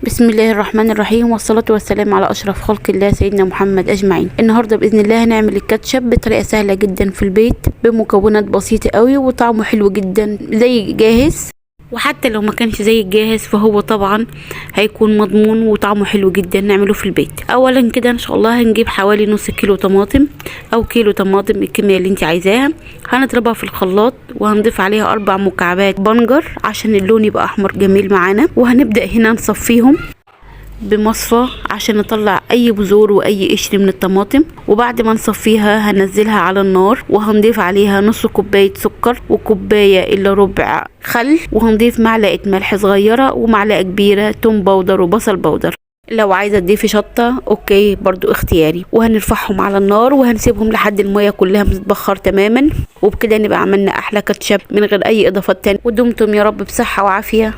بسم الله الرحمن الرحيم، والصلاة والسلام على أشرف خلق الله سيدنا محمد أجمعين. النهاردة بإذن الله هنعمل الكاتشب بطريقة سهلة جدا في البيت بمكونات بسيطة قوي وطعمه حلو جدا زي جاهز، وحتى لو ما كانش زي الجاهز فهو طبعا هيكون مضمون وطعمه حلو جدا نعمله في البيت. اولا كده ان شاء الله هنجيب حوالي نص كيلو طماطم او كيلو طماطم، الكميه اللي انت عايزاها. هنضربها في الخلاط وهنضيف عليها 4 مكعبات بنجر عشان اللون يبقى احمر جميل معانا. وهنبدا هنا نصفيهم بمصفى عشان نطلع اي بذور واي قشر من الطماطم. وبعد ما نصفيها هنزلها على النار وهنضيف عليها نص كوبايه سكر وكوبايه الا ربع خل، وهنضيف معلقه ملح صغيره ومعلقه كبيره توم باودر وبصل باودر. لو عايزه تضيفي شطه اوكي برضو اختياري. وهنرفعهم على النار وهنسيبهم لحد الميه كلها متبخر تماما، وبكده نبقى عملنا احلى كاتشب من غير اي اضافات تانية. ودمتم يا رب بصحه وعافيه.